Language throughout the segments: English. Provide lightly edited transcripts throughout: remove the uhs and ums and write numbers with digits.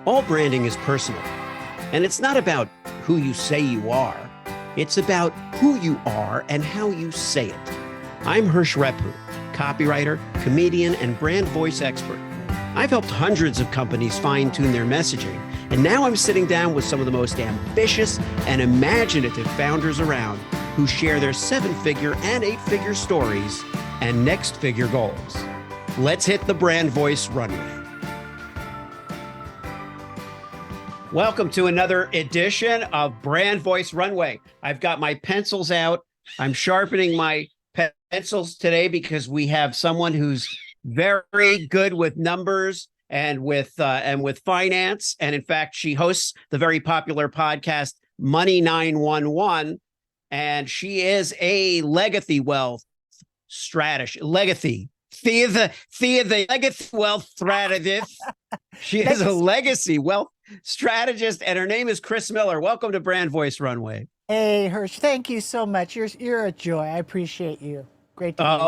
All branding is personal, and it's not about who you say you are. It's about who you are and how you say it. I'm Hirsch Repu, copywriter, comedian, and brand voice expert. I've helped hundreds of companies fine-tune their messaging, and now I'm sitting down with some of the most ambitious and imaginative founders around who share their 7-figure and 8-figure stories and next-figure goals. Let's hit the brand voice runway. Welcome to another edition of Brand Voice Runway. I've got my pencils out. I'm sharpening my pencils today because we have someone who's very good with numbers and with finance. And in fact, she hosts the very popular podcast Money 911, and she is a legacy wealth strategist. Legacy. The legacy wealth strategist. She is a legacy wealth strategist, and her name is Kris Miller. Welcome to Brand Voice Runway. Hey, Hirsch, thank you so much. You're a joy. I appreciate you. Great to be here.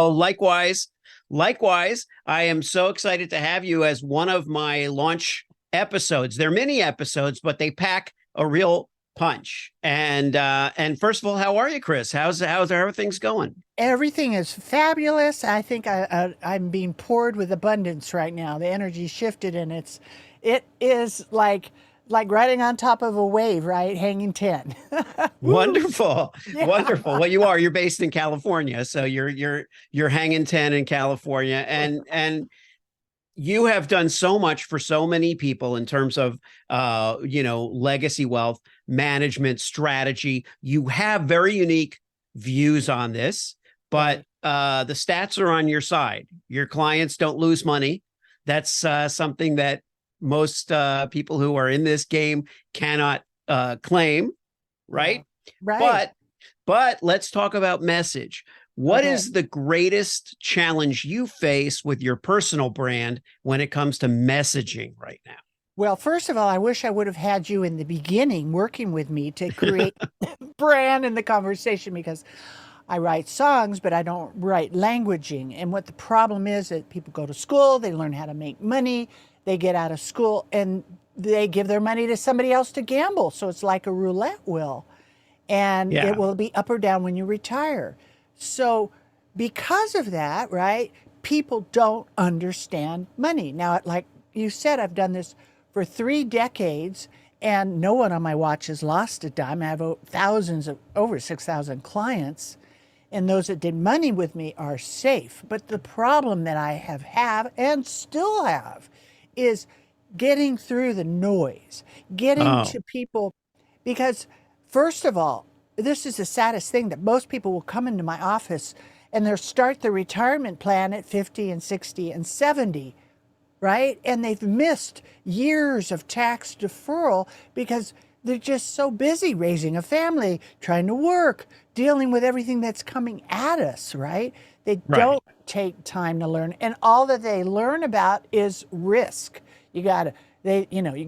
Likewise. I am so excited to have you as one of my launch episodes. They're mini episodes, but they pack a real punch. And first of all, how are you, Kris? How are things going? Everything is fabulous. I think I'm being poured with abundance right now. The energy shifted, and it is like riding on top of a wave, right? Hanging 10. Wonderful. Yeah. Wonderful. Well, you're based in California, so you're hanging 10 in California, and you have done so much for so many people in terms of legacy wealth management strategy. You have very unique views on this, but the stats are on your side. Your clients don't lose money. That's something that most people who are in this game cannot claim, right? Right. But let's talk about message. What is the greatest challenge you face with your personal brand when it comes to messaging right now? Well, first of all, I wish I would have had you in the beginning working with me to create brand in the conversation, because I write songs, but I don't write languaging. And what the problem is that people go to school, they learn how to make money, they get out of school, and they give their money to somebody else to gamble. So it's like a roulette wheel, and it will be up or down when you retire. So because of that, right, people don't understand money. Now, like you said, I've done this for 3 decades, and no one on my watch has lost a dime. I have over 6,000 clients, and those that did money with me are safe. But the problem that I have and still have is getting through the noise, getting to people, because first of all, this is the saddest thing, that most people will come into my office and they'll start their retirement plan at 50 and 60 and 70, right? And they've missed years of tax deferral because they're just so busy raising a family, trying to work, dealing with everything that's coming at us, right? They don't take time to learn. And all that they learn about is risk. You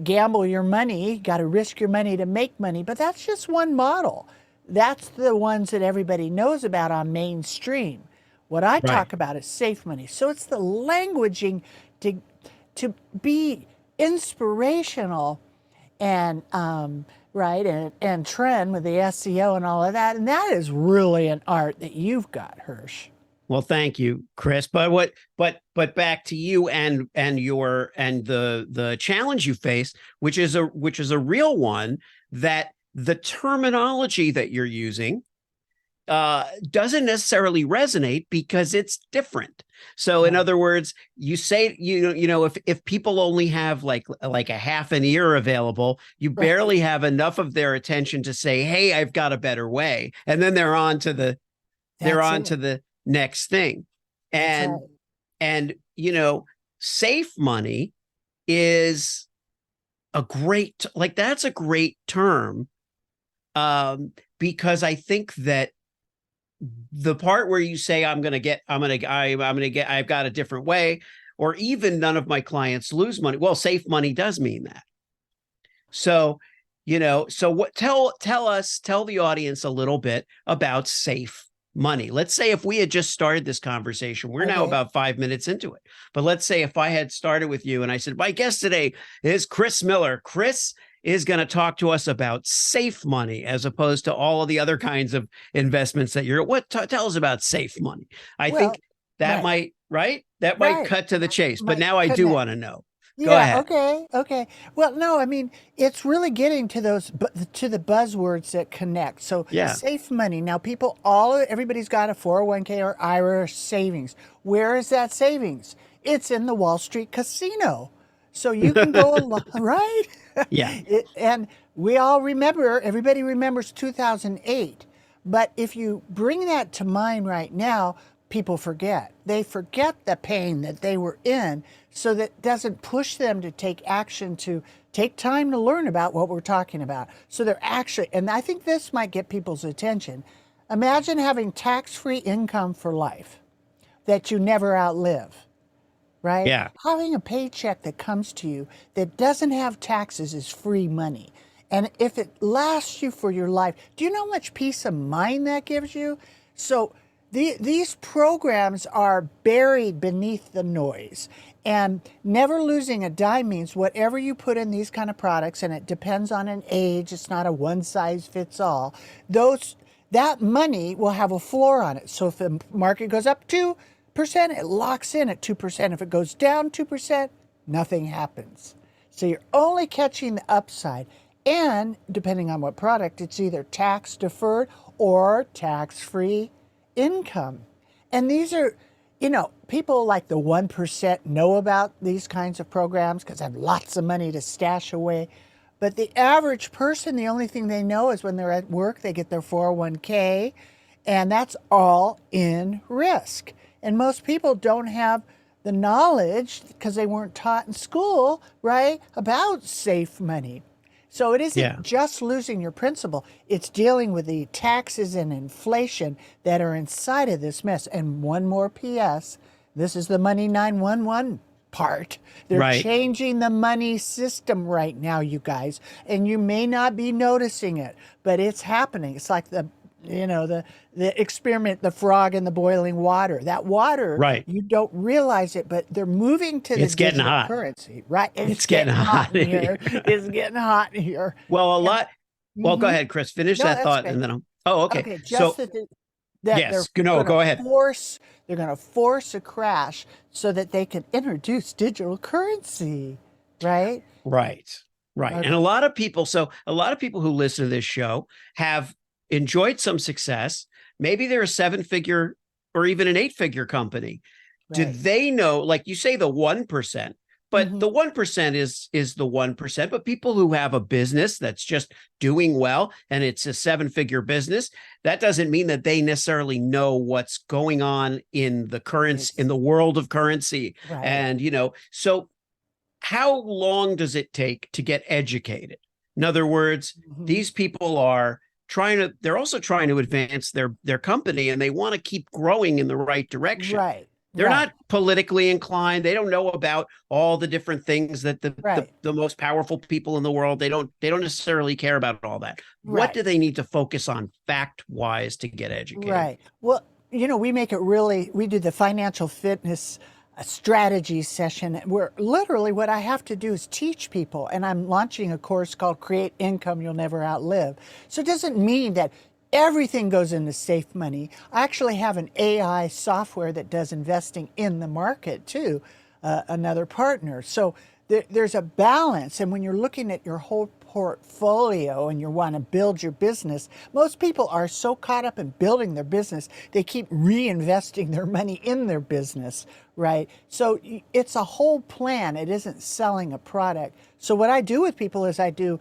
gamble your money, you got to risk your money to make money, but that's just one model. That's the ones that everybody knows about on mainstream. What I talk about is safe money. So it's the languaging to be inspirational and and trend with the SEO and all of that. And that is really an art that you've got, Hirsch. Well, thank you, Kris. But back to you and the challenge you face, which is a real one, that the terminology that you're using doesn't necessarily resonate because it's different. So in other words, you say, if people only have like a half an ear available, you barely have enough of their attention to say, hey, I've got a better way. And then they're on to the next thing. And safe money is that's a great term, because I think that the part where you say I've got a different way, or even none of my clients lose money. Well, safe money does mean that. So, tell the audience a little bit about safe money. Let's say if we had just started this conversation, we're now Okay. about 5 minutes into it. But let's say if I had started with you and I said, my guest today is Kris Miller. Kris is going to talk to us about safe money as opposed to all of the other kinds of investments that tell us about safe money. I Well, think that right, that might right. cut to the chase. But Might now I do connect. want to know. Go Yeah, ahead. okay, okay. Well, no, I mean, it's really getting to to the buzzwords that connect. So, Yeah. safe money. Now, everybody's got a 401k or IRA savings. Where is that savings? It's in the Wall Street casino. So you can go along, right? Yeah. And everybody remembers 2008. But if you bring that to mind right now, people forget. They forget the pain that they were in, so that doesn't push them to take action, to take time to learn about what we're talking about. So they're actually, and I think this might get people's attention. Imagine having tax-free income for life that you never outlive, right? Yeah. Having a paycheck that comes to you that doesn't have taxes is free money. And if it lasts you for your life, do you know how much peace of mind that gives you? So these programs are buried beneath the noise. And never losing a dime means whatever you put in these kind of products, and it depends on an age, it's not a one size fits all, that money will have a floor on it. So if the market goes up 2%, it locks in at 2%. If it goes down 2%, nothing happens. So you're only catching the upside. And depending on what product, it's either tax deferred or tax free income. And these are, people like the 1% know about these kinds of programs because they have lots of money to stash away. But the average person, the only thing they know is when they're at work, they get their 401k, and that's all in risk. And most people don't have the knowledge because they weren't taught in school, right, about safe money. So it isn't just losing your principal. It's dealing with the taxes and inflation that are inside of this mess. And one more PS, this is the Money 911 part. They're changing the money system right now, you guys. And you may not be noticing it, but it's happening. It's like the experiment, the frog in the boiling water. That water, you don't realize it, but they're moving to the digital currency, right? It's getting hot in here. It's getting hot in here. Well, go ahead, Kris. Finish that thought, and then okay. Just so go ahead. They're going to force a crash so that they can introduce digital currency, right? Right. Okay. And a lot of people who listen to this show have enjoyed some success. Maybe they're a 7-figure or even an 8-figure company. Right. Do they know, like you say, the 1%, but the 1% is the 1%, but people who have a business that's just doing well and it's a 7-figure business, that doesn't mean that they necessarily know what's going on in the currency, in the world of currency. Right. And, so how long does it take to get educated? In other words, these people are they're also trying to advance their company, and they want to keep growing in the right direction. Right. They're not politically inclined. They don't know about all the different things that the most powerful people in the world, they don't necessarily care about all that. Right. What do they need to focus on fact-wise to get educated? Right. Well, we do the financial fitness strategy session where literally what I have to do is teach people, and I'm launching a course called Create Income You'll Never Outlive. So it doesn't mean that everything goes into safe money. I actually have an AI software that does investing in the market too, another partner. So there's a balance. And when you're looking at your whole portfolio and you want to build your business, most people are so caught up in building their business, they keep reinvesting their money in their business, right? So it's a whole plan. It isn't selling a product. So what I do with people is I do,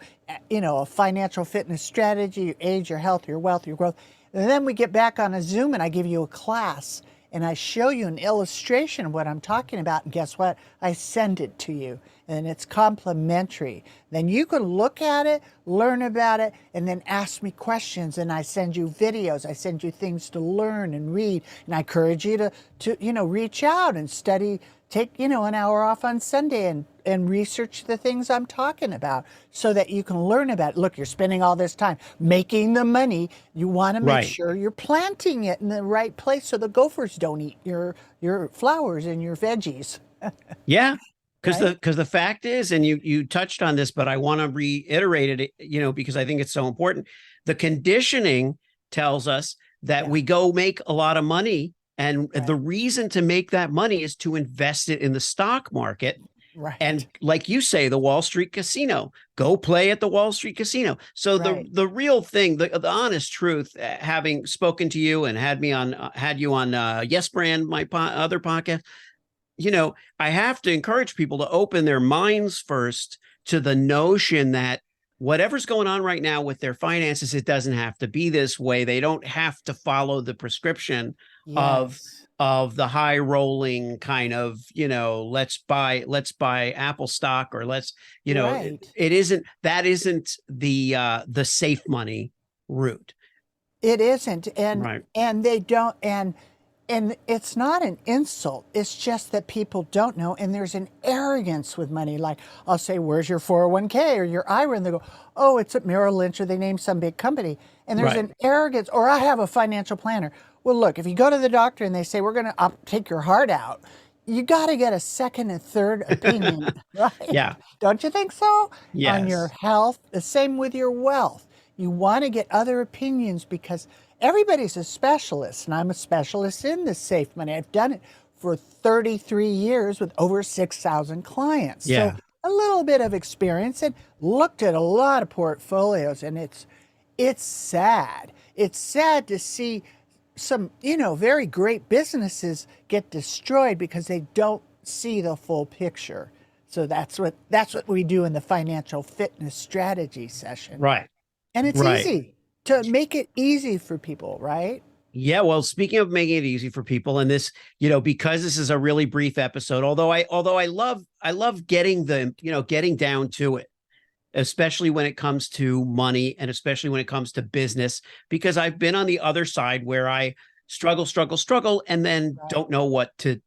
a financial fitness strategy, your age, your health, your wealth, your growth. And then we get back on a Zoom and I give you a class and I show you an illustration of what I'm talking about. And guess what? I send it to you. and it's complementary. Then you can look at it, learn about it, and then ask me questions. And I send you videos, I send you things to learn and read. And I encourage you to reach out and study, take, an hour off on Sunday and research the things I'm talking about so that you can learn about it. Look, you're spending all this time making the money. You want to make Right. sure you're planting it in the right place so the gophers don't eat your flowers and your veggies. Yeah. Because Right? the fact is, and you touched on this, but I want to reiterate it, because I think it's so important. The conditioning tells us that Yeah. we go make a lot of money, and Right. the reason to make that money is to invest it in the stock market. And Right. like you say, the Wall Street casino, go play at the Wall Street casino. So Right. the real thing, the honest truth, having spoken to you and had you on Yes Brand, my other podcast, I have to encourage people to open their minds first to the notion that whatever's going on right now with their finances, it doesn't have to be this way. They don't have to follow the prescription of Yes. of the high rolling kind of, let's buy Apple stock, or Right. that isn't the safe money route. It isn't. And Right. and they don't and it's not an insult. It's just that people don't know. And there's an arrogance with money. Like I'll say, where's your 401k or your IRA? And they go, oh, it's at Merrill Lynch, or they name some big company. And there's Right. an arrogance, or I have a financial planner. Well, look, if you go to the doctor and they say, we're going to take your heart out, you got to get a second and third opinion, right? Yeah. Don't you think so? On your Yes. health, the same with your wealth. You want to get other opinions because everybody's a specialist, and I'm a specialist in the safe money. I've done it for 33 years with over 6,000 clients. Yeah. So a little bit of experience, and looked at a lot of portfolios, and it's sad. It's sad to see some, very great businesses get destroyed because they don't see the full picture. So that's what we do in the financial fitness strategy session. Right. And it's Right. easy to make it easy for people, right? Yeah, well, speaking of making it easy for people, and this, because this is a really brief episode, although I love getting getting down to it, especially when it comes to money and especially when it comes to business, because I've been on the other side where I struggle, and then Right. don't know what to,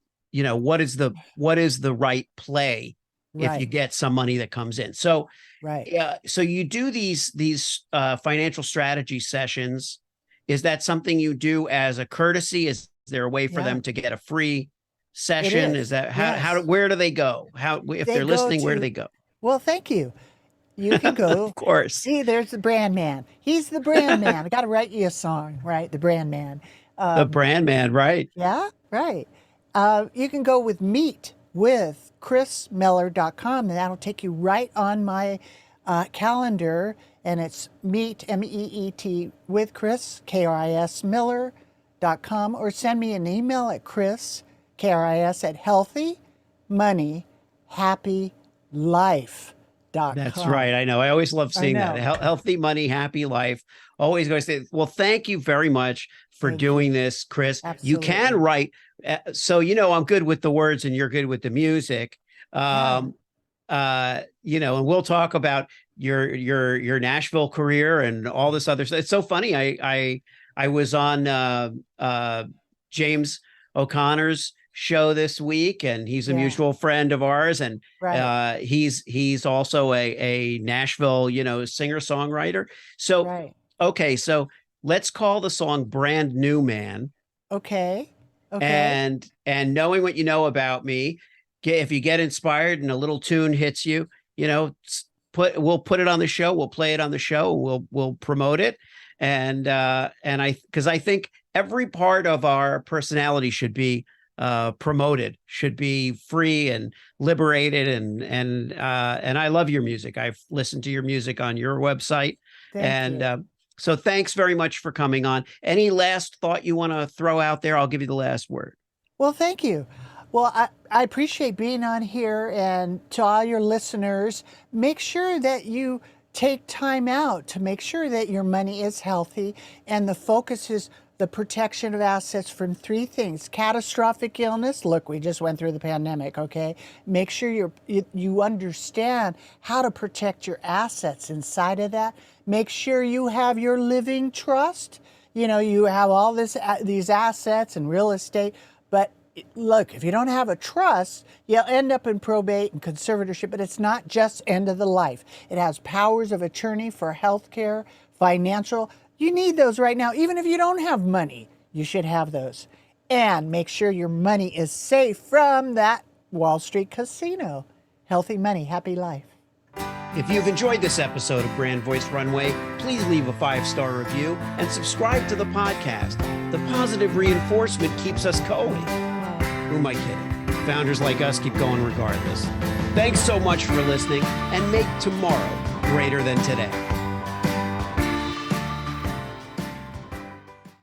what is the right play if you Right. get some money that comes in. So Right. yeah, so you do these financial strategy sessions. Is that something you do as a courtesy? Is there a way for Yeah. them to get a free It session? Is is. that Yes. where do they go? If They they're go listening, where do to, they go? well, thank you. You can go. Of course. See, there's the brand man. He's the brand man. I got to write you a song, right? The brand man. The brand man, right? Yeah, right. You can go with Meet with KrisMiller.com, and that'll take you right on my calendar. And it's Meet, MEET, with Kris, KRIS Miller.com, or send me an email at Kris, KRIS, at healthymoneyhappylife.com. That's right. I know. I always love seeing that. know. Healthy money, happy life. Always going to say, well, thank you very much for Thank doing you. this, Kris. You can Absolutely. write. So, I'm good with the words and you're good with the music. And we'll talk about your Nashville career and all this other stuff. It's so funny. I was on James O'Connor's show this week, and he's a Yeah. mutual friend of ours, and Right. he's also a Nashville singer-songwriter. So Right. okay, so let's call the song "Brand New Man." Okay. Okay. And knowing what you know about me, if you get inspired and a little tune hits you, we'll put it on the show. We'll play it on the show. We'll promote it. And because I think every part of our personality should be promoted, should be free and liberated. And I love your music. I've listened to your music on your website. Thank you. So thanks very much for coming on. Any last thought you want to throw out there? I'll give you the last word. Well, thank you. Well, I appreciate being on here, and to all your listeners, make sure that you take time out to make sure that your money is healthy and the focus is the protection of assets from three things. Catastrophic illness. Look, we just went through the pandemic, okay? Make sure you understand how to protect your assets inside of that. Make sure you have your living trust. You know, you have all these assets and real estate, but look, if you don't have a trust, you'll end up in probate and conservatorship, but it's not just end of the life. It has powers of attorney for healthcare, financial. You need those right now. Even if you don't have money, you should have those. And make sure your money is safe from that Wall Street casino. Healthy money, happy life. If you've enjoyed this episode of Brand Voice Runway, please leave a 5-star review and subscribe to the podcast. The positive reinforcement keeps us going. Who am I kidding? Founders like us keep going regardless. Thanks so much for listening, and make tomorrow greater than today.